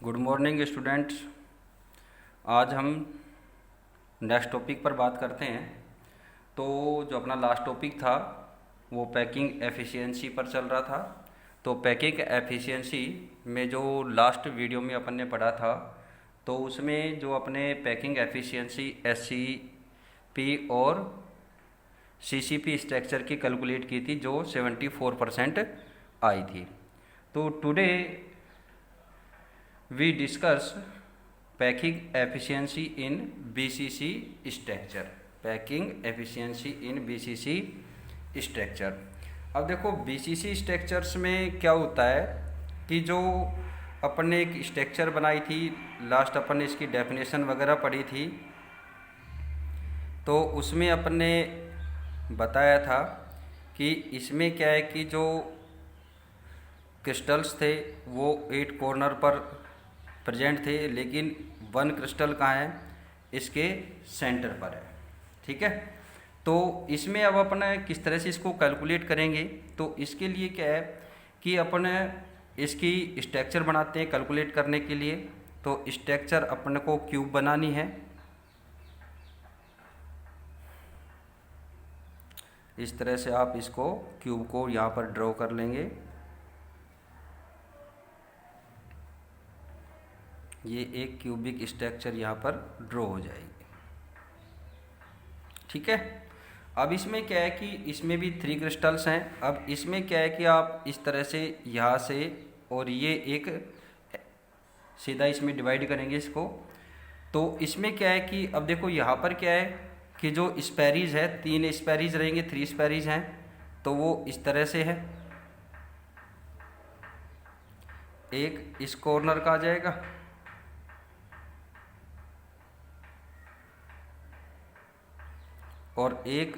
Good morning students. आज हम next topic पर बात करते हैं। तो जो अपना लास्ट टॉपिक था वो पैकिंग एफिशिएंसी पर चल रहा था। तो पैकिंग एफिशिएंसी में जो लास्ट वीडियो में अपन ने पढ़ा था, तो उसमें जो अपने पैकिंग एफिशिएंसी एससीपी और सीसीपी स्ट्रक्चर की कैलकुलेट की थी, जो 74% आई थी। तो today we discuss packing efficiency in BCC structure। Packing efficiency in BCC structure. अब देखो BCC स्ट्रक्चर्स में क्या होता है कि जो अपन ने एक स्ट्रक्चर बनाई थी, लास्ट अपन ने इसकी डेफिनेशन वगैरह पढ़ी थी, तो उसमें अपन ने बताया था कि इसमें क्या है कि जो क्रिस्टल्स थे वो 8 कॉर्नर पर प्रेजेंट थे, लेकिन 1 क्रिस्टल कहाँ है, इसके सेंटर पर है। ठीक है, तो इसमें अब अपन किस तरह से इसको कैलकुलेट करेंगे, तो इसके लिए क्या है कि अपन इसकी स्ट्रक्चर बनाते हैं कैलकुलेट करने के लिए। तो स्ट्रक्चर अपन को क्यूब बनानी है। इस तरह से आप इसको क्यूब को यहाँ पर ड्रॉ कर लेंगे। ये एक क्यूबिक स्ट्रक्चर यहाँ पर ड्रॉ हो जाएगी। ठीक है, अब इसमें क्या है कि इसमें भी 3 क्रिस्टल्स हैं। अब इसमें क्या है कि आप इस तरह से यहाँ से और ये एक सीधा इसमें डिवाइड करेंगे इसको। तो इसमें क्या है कि अब देखो यहाँ पर क्या है कि जो स्पैरीज है, 3 स्पैरीज रहेंगे, 3 स्पैरीज हैं, तो वो इस तरह से है। एक इस कॉर्नर का आ जाएगा और एक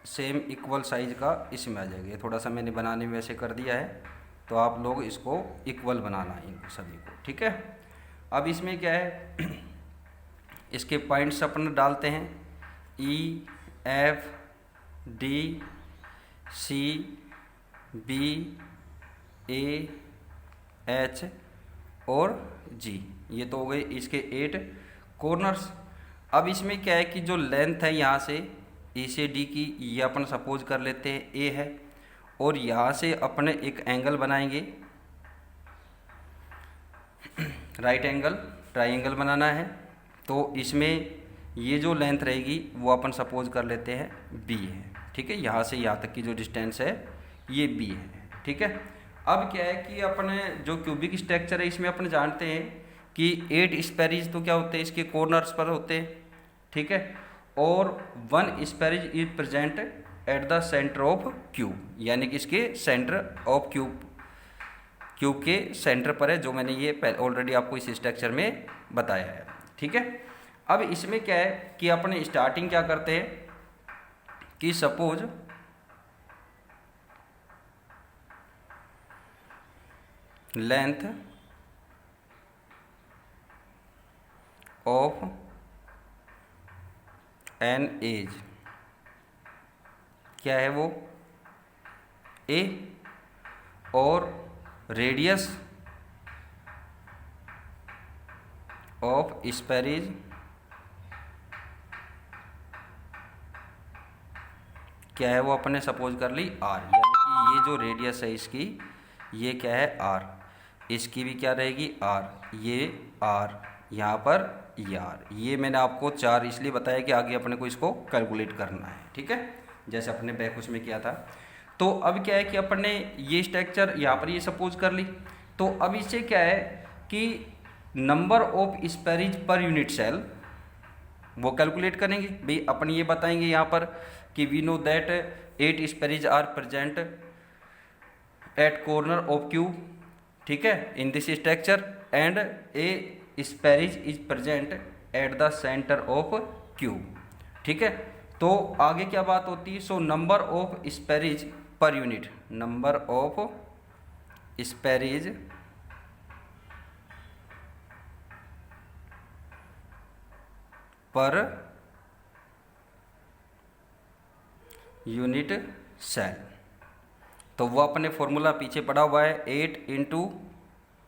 सेम इक्वल साइज का इसमें आ जाएगा। थोड़ा सा मैंने बनाने में वैसे कर दिया है, तो आप लोग इसको इक्वल बनाना है इन सभी को। ठीक है, अब इसमें क्या है इसके पॉइंट्स अपन डालते हैं, e f d c b a h और जी। ये तो हो गए इसके 8 कॉर्नर्स। अब इसमें क्या है कि जो लेंथ है यहाँ से ए से डी की, ये अपन सपोज कर लेते हैं ए है, और यहाँ से अपने एक एंगल बनाएंगे, राइट एंगल ट्राइंगल बनाना है। तो इसमें ये जो लेंथ रहेगी वो अपन सपोज कर लेते हैं बी है। ठीक है, यहाँ से यहाँ तक की जो डिस्टेंस है ये बी है। ठीक है, अब क्या है कि अपने जो क्यूबिक स्ट्रक्चर है इसमें अपन जानते हैं कि 8 स्पैरीज तो क्या होते हैं, इसके कॉर्नर्स पर होते हैं। ठीक है, और 1 spheres is present at the centre of cube, यानी कि इसके सेंटर ऑफ क्यूब के सेंटर पर है, जो मैंने ये ऑलरेडी आपको इस स्ट्रक्चर में बताया है। ठीक है, अब इसमें क्या है कि अपने स्टार्टिंग क्या करते हैं कि suppose length of an edge क्या है वो ए, और रेडियस ऑफ स्पैरीज क्या है वो अपने सपोज कर ली आर, यानी कि ये जो रेडियस है इसकी ये क्या है आर, इसकी भी क्या रहेगी आर, ये आर, यहाँ पर ये आर। ये मैंने आपको 4 इसलिए बताया कि आगे अपने को इसको कैलकुलेट करना है। ठीक है, जैसे अपने बैक उसमें किया था। तो अब क्या है कि अपन ने ये स्ट्रक्चर यहाँ पर ये सपोज कर ली। तो अब इससे क्या है कि number of स्पैरीज per unit cell वो कैलकुलेट करेंगे। भाई अपन ये बताएंगे यहाँ पर कि we know that 8 spheres are present at corner of cube. ठीक है, in this structure and a spheres is present at the centre of cube. ठीक है, तो आगे क्या बात होती है, so number of स्पैरीज per unit, number of स्पैरीज per unit cell. तो वो अपने फॉर्मूला पीछे पड़ा हुआ है 8 इंटू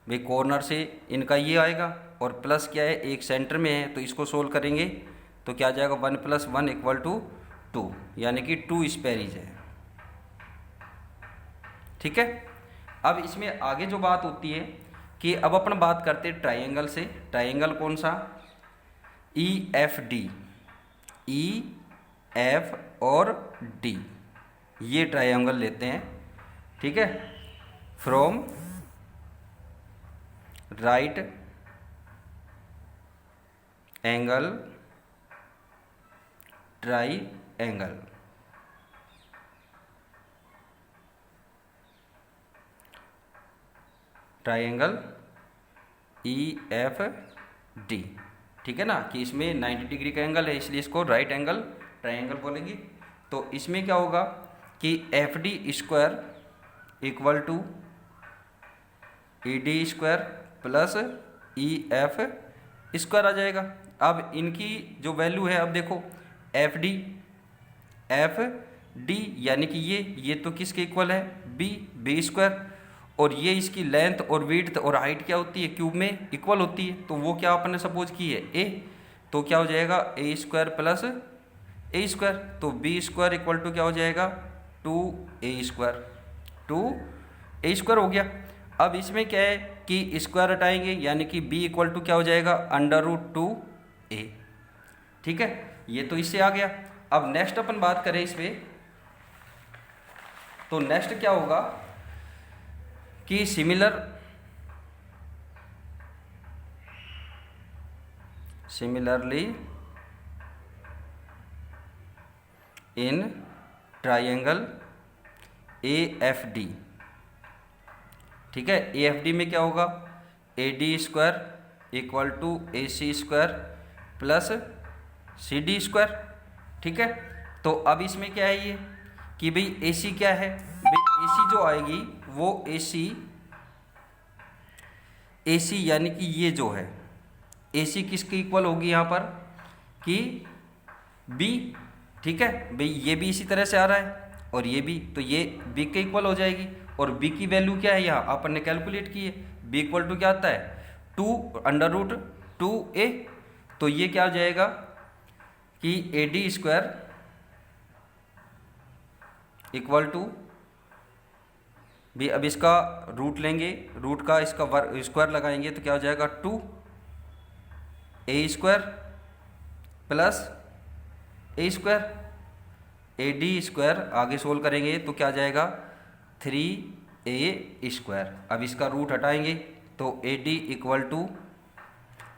भाई कॉर्नर से इनका ये आएगा और प्लस क्या है, एक सेंटर में है तो इसको सोल्व करेंगे तो क्या आ जाएगा, 1 + 1 = 2, यानी कि 2 स्पेरीज है। ठीक है। अब इसमें आगे जो बात होती है कि अब अपन बात करते हैं ट्राइंगल से। ट्राइंगल कौन सा, EFD, EF और D, ये ट्राइंगल लेते हैं। ठीक है, from right angle triangle, triangle EFD। ठीक है ना, कि इसमें 90 डिग्री का एंगल है इसलिए इसको राइट एंगल ट्राइंगल बोलेंगे। तो इसमें क्या होगा कि FD² = ED² + EF² आ जाएगा। अब इनकी जो वैल्यू है, अब देखो FD यानी कि ये तो किसके इक्वल है, B², और ये इसकी लेंथ और विड्थ और हाइट क्या होती है, क्यूब में इक्वल होती है। तो वो क्या आपने सपोज की है, A, तो क्या हो जाएगा A² + A², तो B² = क्या हो जाएगा, 2A², 2A² हो गया। अब इसमें क्या है कि स्क्वायर हटाएंगे यानी कि B = क्या हो जाएगा, √2A। ठीक है, ये तो इससे आ गया। अब नेक्स्ट अपन बात करें इस पे, तो नेक्स्ट क्या होगा कि सिमिलरली इन ट्राइंगल AFD। ठीक है, AFD में क्या होगा, AD² = AC² + CD²। ठीक है, तो अब इसमें क्या है ये कि भाई AC क्या है, भाई AC जो आएगी वो AC यानी कि ये जो है AC किसके इक्वल होगी यहाँ पर कि B। ठीक है, भाई ये भी इसी तरह से आ रहा है और ये भी, तो ये B के इक्वल हो जाएगी। और B की वैल्यू क्या है, यहाँ अपन ने कैलकुलेट की है, B = क्या आता है, 2√2A। तो ये क्या हो जाएगा कि AD² = भी, अब इसका रूट लेंगे, रूट का इसका स्क्वायर लगाएंगे तो क्या हो जाएगा, 2A² + A², AD² आगे सोल्व करेंगे तो क्या आ जाएगा, 3A²। अब इसका रूट हटाएंगे तो AD =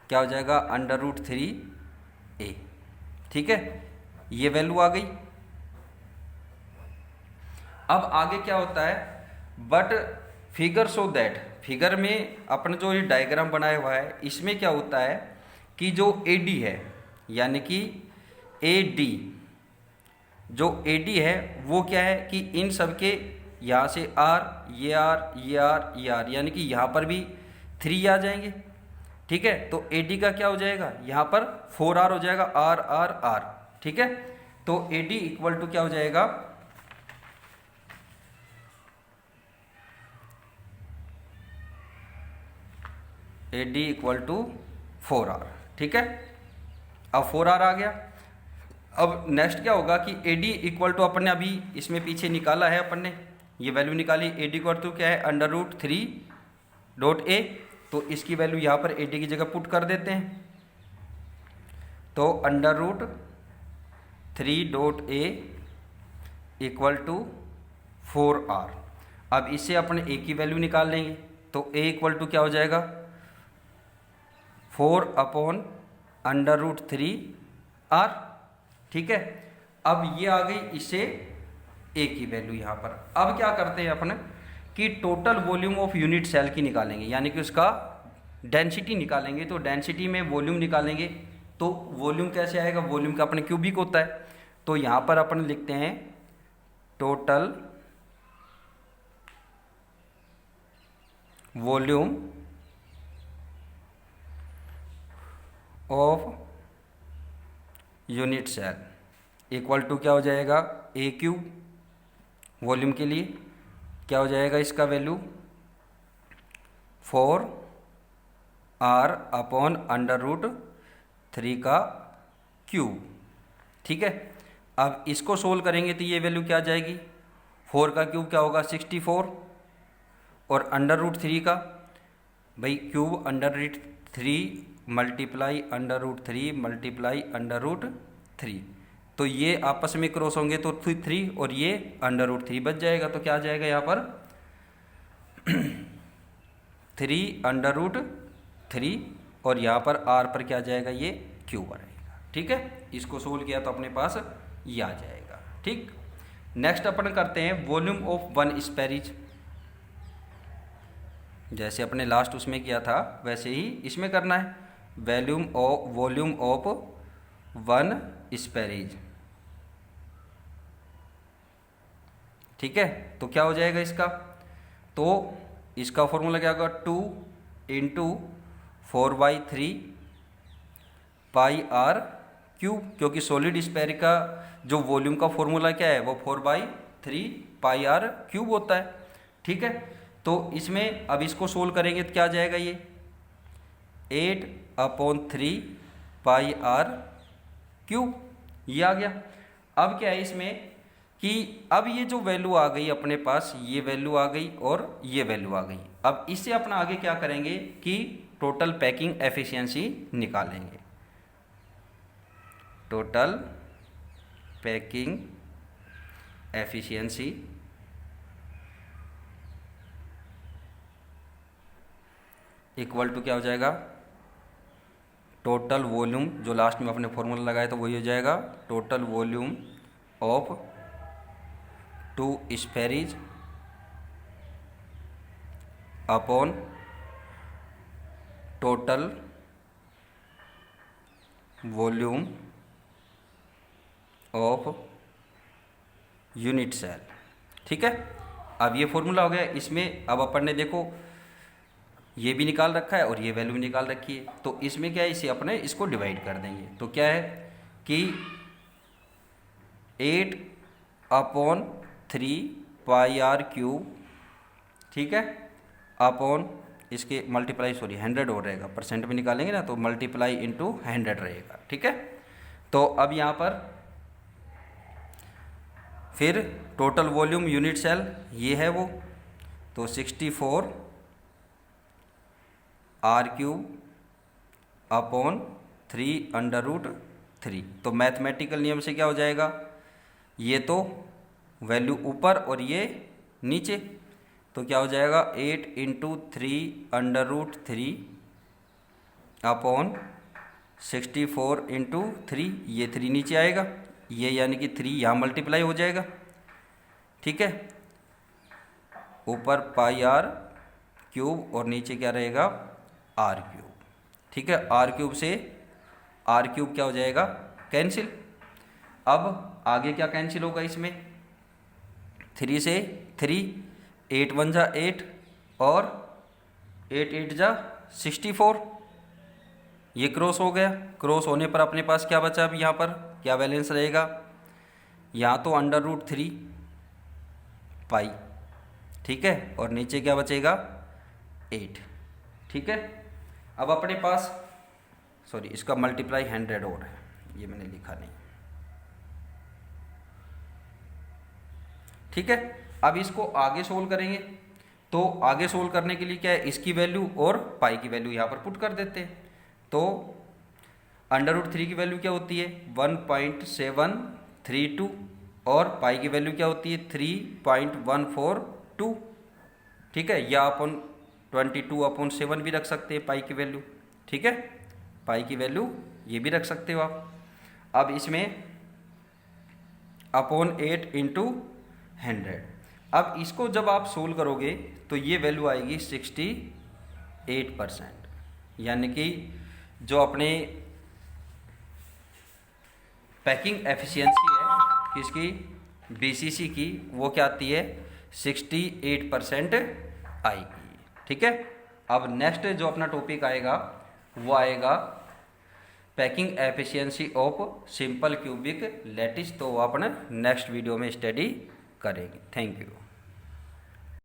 क्या हो जाएगा, √3A। ठीक है, ये वैल्यू आ गई। अब आगे क्या होता है, but figure so that, figure में अपन जो ये डायग्राम बनाया हुआ है इसमें क्या होता है कि जो AD है यानी कि AD, जो AD है वो क्या है कि इन सब के यहाँ से R, ये R, ये R, ये R, यानी कि यहाँ पर भी 3 आ जाएंगे। ठीक है, तो AD का क्या हो जाएगा, यहाँ पर 4R हो जाएगा, R R R। ठीक है, तो AD = क्या हो जाएगा, AD = 4R। ठीक है, अब 4R आ गया। अब नेक्स्ट क्या होगा कि AD = अपन ने अभी इसमें पीछे निकाला है, अपन ने ये वैल्यू निकाली, AD = क्या है, √3.A। तो इसकी वैल्यू यहाँ पर AD की जगह पुट कर देते हैं, तो √3.A = 4R। अब इससे अपन A की वैल्यू निकाल लेंगे तो A = क्या हो जाएगा, 4/√3R। ठीक है, अब ये आ गई इससे A की वैल्यू यहाँ पर। अब क्या करते हैं अपन कि total volume of unit cell की निकालेंगे, यानी कि उसका डेंसिटी निकालेंगे। तो डेंसिटी में वॉल्यूम निकालेंगे, तो वॉल्यूम कैसे आएगा, वॉल्यूम का अपने क्यूबिक होता है। तो यहाँ पर अपन लिखते हैं total volume of unit cell equal to क्या हो जाएगा, A³ वॉल्यूम के लिए क्या हो जाएगा इसका वैल्यू 4r अपॉन √3 का क्यूब। ठीक है, अब इसको सोल्व करेंगे तो ये वैल्यू क्या आ जाएगी, 4 का क्यूब क्या होगा 64, और √3 का भाई क्यूब √3 मल्टीप्लाई √3 मल्टीप्लाई √3, तो ये आपस में क्रॉस होंगे तो 3 और ये √3 बच जाएगा। तो क्या आ जाएगा यहाँ पर 3 √3, और यहाँ पर r पर क्या आ जाएगा, ये क्यूब रहेगा। ठीक है, इसको सोल्व किया तो अपने पास ये आ जाएगा। ठीक, नेक्स्ट अपन करते हैं वॉल्यूम ऑफ वन स्पेरीज। जैसे अपने लास्ट उसमें किया था वैसे ही इसमें करना है, वॉल्यूम ऑफ वन स्पेरीज। ठीक है, तो क्या हो जाएगा इसका, तो इसका फॉर्मूला क्या होगा 2 × 4/3 पाई आर क्यूब, क्योंकि सॉलिड स्फेयर का जो वॉल्यूम का फॉर्मूला क्या है वो 4/3 पाई आर क्यूब होता है। ठीक है, तो इसमें अब इसको सोल्व करेंगे तो क्या आ जाएगा, ये 8/3 पाई आर क्यूब, ये आ गया। अब क्या है इसमें कि अब ये जो वैल्यू आ गई अपने पास, ये वैल्यू आ गई और ये वैल्यू आ गई। अब इससे अपना आगे क्या करेंगे कि टोटल पैकिंग एफिशिएंसी निकालेंगे। Total packing efficiency equal to क्या हो जाएगा, टोटल वॉल्यूम, जो लास्ट में अपने फॉर्मूला लगाया तो वही हो जाएगा, total volume of 2 spheres upon total volume of unit cell. ठीक है, अब ये फॉर्मूला हो गया। इसमें अब अपन ने देखो ये भी निकाल रखा है और ये वैल्यू भी निकाल रखी है, तो इसमें क्या है, इसे अपने इसको डिवाइड कर देंगे। तो क्या है कि 8/3 पाई आर क्यूब, ठीक है, अपॉन इसके मल्टीप्लाई 100 हो रहेगा, परसेंट में निकालेंगे ना तो मल्टीप्लाई इंटू 100 रहेगा। ठीक है, तो अब यहाँ पर फिर टोटल वॉल्यूम यूनिट सेल ये है वो, तो 64 आर क्यूब अपॉन 3/√3। तो मैथमेटिकल नियम से क्या हो जाएगा, ये तो वैल्यू ऊपर और ये नीचे, तो क्या हो जाएगा 8 × 3/√3 अपॉन 64 × 3, ये 3 नीचे आएगा, ये यानी कि 3 यहाँ मल्टीप्लाई हो जाएगा। ठीक है, ऊपर पाई आर क्यूब और नीचे क्या रहेगा आर क्यूब। ठीक है, आर क्यूब से आर क्यूब क्या हो जाएगा कैंसिल। अब आगे क्या कैंसिल होगा इसमें, 3 से 3, 8 1 जा 8 और 8 8 जा 64, ये क्रॉस हो गया। क्रॉस होने पर अपने पास क्या बचा, अब यहाँ पर क्या बैलेंस रहेगा, यहाँ तो √3 पाई, ठीक है, और नीचे क्या बचेगा 8। ठीक है, अब अपने पास सॉरी इसका मल्टीप्लाई 100 और है, ये मैंने लिखा नहीं। ठीक है, अब इसको आगे सोल्व करेंगे, तो आगे सोल्व करने के लिए क्या है, इसकी वैल्यू और पाई की वैल्यू यहाँ पर पुट कर देते हैं। तो √3 की वैल्यू क्या होती है 1.732 और पाई की वैल्यू क्या होती है 3.142। ठीक है, या अपन 22/7 भी रख सकते हैं पाई की वैल्यू। ठीक है, पाई की वैल्यू ये भी रख सकते हो आप। अब इसमें अपॉन 8 × 100। अब इसको जब आप सोल्व करोगे तो ये वैल्यू आएगी 68%, यानी कि जो अपने पैकिंग एफिशिएंसी है किसकी, BCC की, वो क्या आती है 68% आएगी। ठीक है, अब नेक्स्ट जो अपना टॉपिक आएगा वो आएगा packing efficiency of simple cubic lattice, तो वो अपने नेक्स्ट वीडियो में स्टडी करेंगे। Thank you.